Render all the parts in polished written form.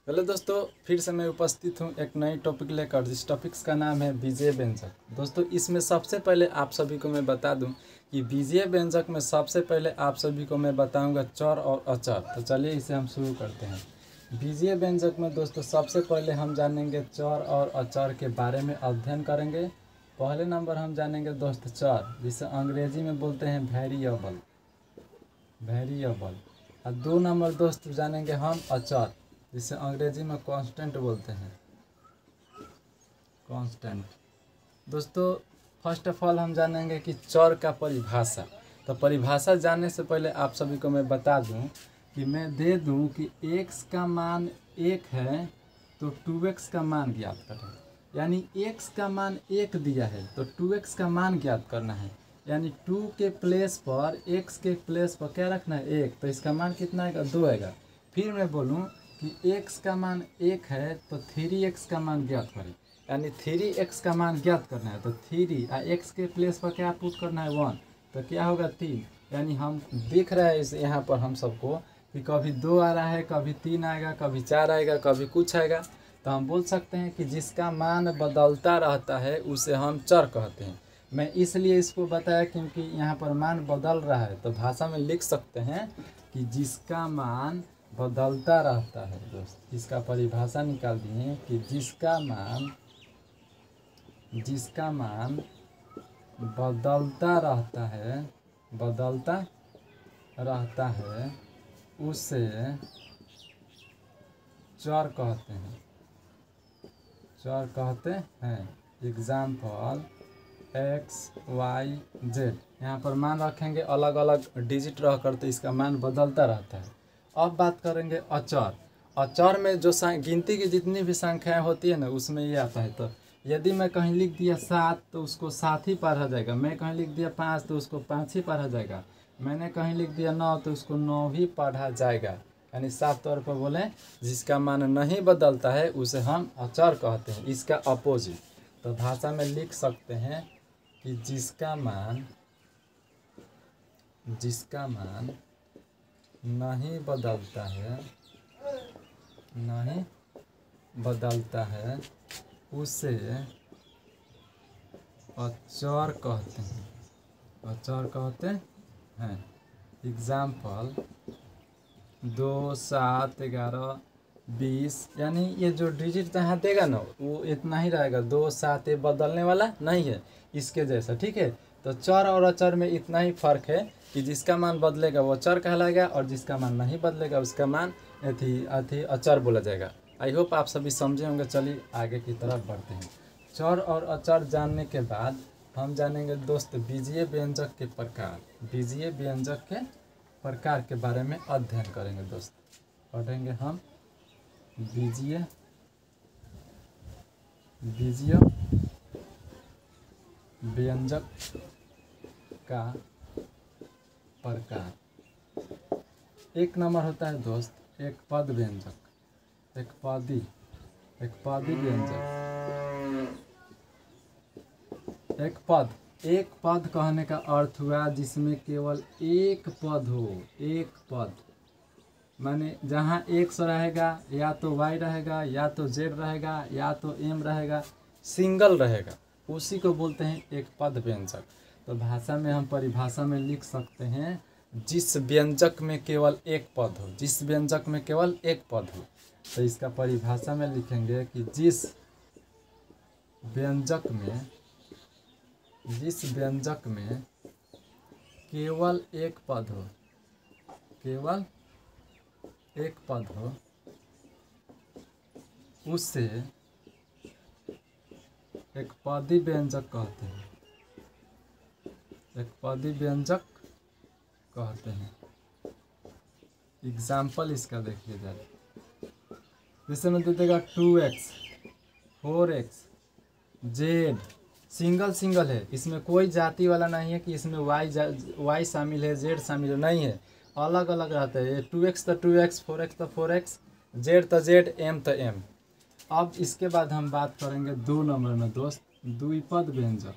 Hello दोस्तों, फिर से मैं उपस्थित हूँ एक नई टॉपिक लेकर। जिस टॉपिक्स का नाम है बीजीय व्यंजक। दोस्तों, इसमें सबसे पहले आप सभी को मैं बता दूं कि बीजीय व्यंजक में सबसे पहले आप सभी को मैं बताऊंगा चर और अचर। तो चलिए इसे हम शुरू करते हैं। बीजीय व्यंजक में दोस्तों सबसे पहले हम जानेंगे चर और अचर के बारे में अध्ययन करेंगे। पहले नंबर हम जानेंगे दोस्त चर, जिसे अंग्रेजी में बोलते हैं वेरिएबल। और 2 नंबर दोस्त जानेंगे हम अचर, जिसे अंग्रेजी में कांस्टेंट बोलते हैं, कांस्टेंट। दोस्तों, फर्स्ट ऑफ ऑल हम जानेंगे कि चर का परिभाषा। तो परिभाषा जानने से पहले आप सभी को मैं बता दूं कि मैं दे दूं कि x का मान 1 है तो 2x का मान ज्ञात करें। यानी x का मान 1 दिया है तो 2x का मान ज्ञात करना है। यानी 2 के प्लेस पर x के प्लेस पर क्या रखना है 1, तो इसका मान कितना आएगा 2 आएगा। फिर मैं बोलूं कि x का मान 1 है तो 3x का मान ज्ञात करें। यानी 3x का मान ज्ञात करना है तो 3 x के प्लेस पर क्या पुट करना है 1, तो क्या होगा 3। यानी हम देख रहे हैं इस यहाँ पर हम सबको कि कभी 2 आ रहा है, कभी 3 आएगा, कभी 4 आएगा, कभी कुछ आएगा। तो हम बोल सकते हैं कि जिसका मान बदलता रहता है उसे हम चर कहते हैं। मैं इसलिए इसको बताया क्योंकि यहाँ पर मान बदल रहा है, तो भाषा में लिख सकते हैं कि जिसका मान बदलता रहता है। दोस्त, इसका परिभाषा निकाल दिए कि जिसका मान बदलता रहता है उसे चर कहते हैं। Example x, y, z। यहाँ पर मान रखेंगे अलग अलग डिजिट रह कर, तो इसका मान बदलता रहता है। अब बात करेंगे अचर। अचर में जो गिनती की जितनी भी संख्याएं होती है ना, उसमें ये आता है। तो यदि मैं कहीं लिख दिया 7 तो उसको 7 ही पढ़ा जाएगा। मैं कहीं लिख दिया 5 तो उसको 5 ही पढ़ा जाएगा। मैंने कहीं लिख दिया 9 तो उसको 9 ही पढ़ा जाएगा। यानी साफ तौर पर बोले जिसका मान नहीं बदलता है उसे हम अचर कहते हैं। इसका अपोजिट तो भाषा में लिख सकते हैं कि जिसका मान नहीं बदलता है उसे अचर कहते हैं। एग्जाम्पल 2, 7, 11, 20। यानी ये जो डिजिट यहाँ देगा ना वो इतना ही रहेगा। 2, 7 ये बदलने वाला नहीं है इसके जैसा, ठीक है। तो चर और अचर में इतना ही फर्क है कि जिसका मान बदलेगा वो चर कहलाएगा और जिसका मान नहीं बदलेगा उसका मान अचर बोला जाएगा। आई होप आप सभी समझे होंगे। चलिए आगे की तरफ बढ़ते हैं। चर और अचर जानने के बाद हम जानेंगे दोस्त बीजीय व्यंजक के प्रकार। बीजीय व्यंजक के प्रकार के बारे में अध्ययन करेंगे दोस्त। पढ़ेंगे हम बीजीय व्यंजक का प्रकार। एक नंबर होता है दोस्त एक पद व्यंजक, एक पदी व्यंजक। एक पद कहने का अर्थ हुआ जिसमें केवल एक पद हो। एक पद माने जहाँ x रहेगा या तो y रहेगा या तो z रहेगा या तो m रहेगा, सिंगल रहेगा, उसी को बोलते हैं एक पद व्यंजक। तो भाषा में हम परिभाषा में लिख सकते हैं जिस व्यंजक में केवल एक पद हो। जिस व्यंजक में केवल एक पद हो, तो इसका परिभाषा में लिखेंगे कि जिस व्यंजक में केवल एक पद हो, उसे एक पदी व्यंजक कहते हैं। एक पदी व्यंजक कहते हैं। एग्जाम्पल इसका देखिए जरा। जैसे मैं दे देगा 2x, 4x, z। सिंगल है, इसमें कोई जाति वाला नहीं है कि इसमें y शामिल है, z शामिल है, नहीं है। अलग अलग रहता है। 2x तो 2x, 4x तो 4x, z तो z, m तो m। अब इसके बाद हम बात करेंगे 2 नंबर में दोस्त द्विपद व्यंजक।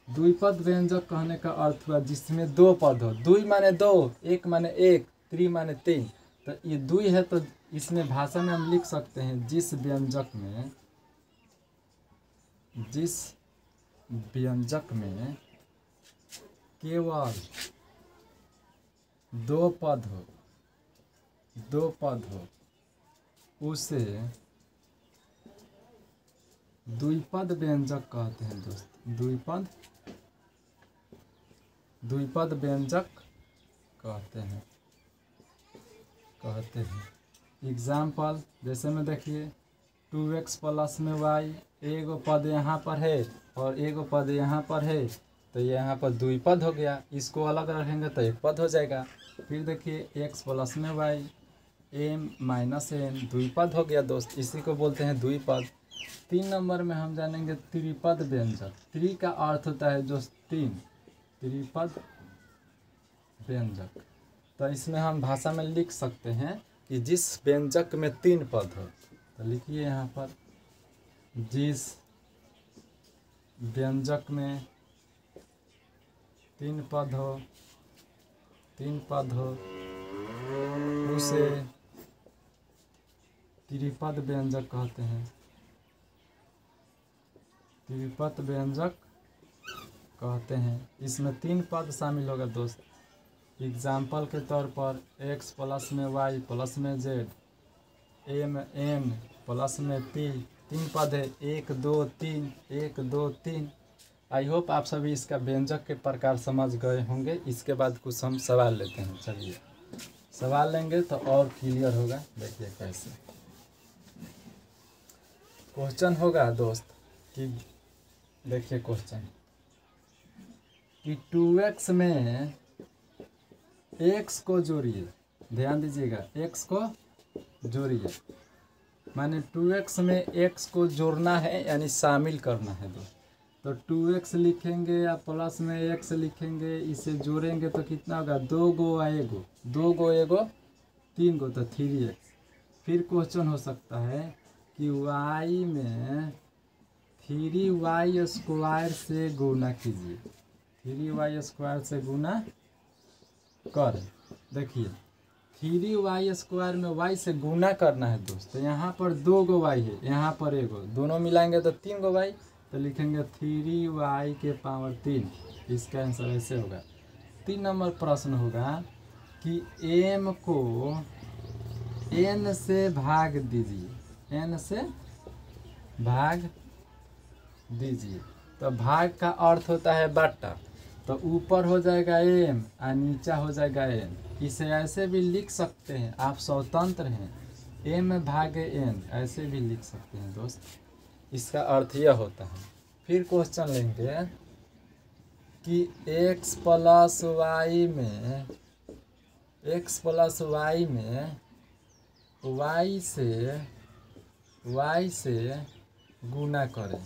द्विपद व्यंजक कहने का अर्थ हुआ जिसमें दो पद हो। द्वि माने दो, एक माने एक, त्रि माने तीन। तो ये द्वि है तो इसमें भाषा में हम लिख सकते हैं जिस व्यंजक में केवल दो पद हो उसे द्विपद व्यंजक कहते हैं दोस्त। द्विपद व्यंजक कहते हैं। एग्जाम्पल जैसे में देखिए 2x प्लस में y, एगो पद यहाँ पर है और एगो पद यहाँ पर है, तो ये यहाँ पर द्विपद हो गया। इसको अलग रखेंगे तो एक पद हो जाएगा। फिर देखिए x प्लस में y, m माइनस n, द्विपद हो गया दोस्त, इसी को बोलते हैं द्विपद। 3 नंबर में हम जानेंगे त्रिपद व्यंजक। त्रि का अर्थ होता है जो तीन, त्रिपद व्यंजक। तो इसमें हम भाषा में लिख सकते हैं कि जिस व्यंजक में 3 पद हो। तो लिखिए यहाँ पर जिस व्यंजक में 3 पद हो उसे त्रिपद व्यंजक कहते हैं। त्रिपद व्यंजक कहते हैं। इसमें 3 पद शामिल होगा दोस्त। एग्जाम्पल के तौर पर x प्लस में y प्लस में z, m n प्लस में p, 3 पद है, 1 2 3, 1 2 3। आई होप आप सभी इसका व्यंजक के प्रकार समझ गए होंगे। इसके बाद कुछ हम सवाल लेते हैं। चलिए सवाल लेंगे तो और क्लियर होगा। देखिए कैसे क्वेश्चन होगा दोस्त कि देखिए क्वेश्चन कि 2x में x को जोड़िए। ध्यान दीजिएगा, x को जोड़िए माने 2x में x को जोड़ना है यानी शामिल करना है दोस्त। तो 2x लिखेंगे या प्लस में x लिखेंगे, इसे जोड़ेंगे तो कितना होगा 2 गो एगो, 2 गो एगो 3 गो तो 3x। फिर क्वेश्चन हो सकता है कि y में 3y स्क्वायर से गुना कीजिए। 3y स्क्वायर से गुना कर। देखिए 3y स्क्वायर में y से गुना करना है दोस्त। तो यहाँ पर 2 गो y है, यहाँ पर एगो, दोनों मिलाएंगे तो 3 गो y। तो लिखेंगे 3y के पावर 3। इसका आंसर ऐसे होगा। 3 नंबर प्रश्न होगा कि m को n से भाग दीजिए। n से भाग दीजिए। तो भाग का अर्थ होता है बट्टा। तो ऊपर हो जाएगा m और नीचा हो जाएगा n। इसे ऐसे भी लिख सकते हैं, आप स्वतंत्र हैं, m भागे n ऐसे भी लिख सकते हैं दोस्त। इसका अर्थ यह होता है। फिर क्वेश्चन लेंगे कि x प्लस y में y से गुना करें।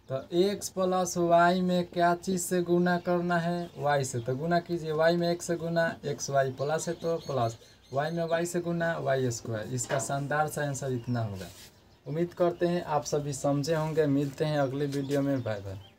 तो x प्लस y में क्या चीज़ से गुना करना है? y से। तो गुना कीजिए, y में x से गुना, x y प्लस है तो प्लस, y में y से गुना y स्क्वायर। इसका शानदार सा आंसर इतना होगा। उम्मीद करते हैं आप सभी समझे होंगे। मिलते हैं अगले वीडियो में। Bye bye.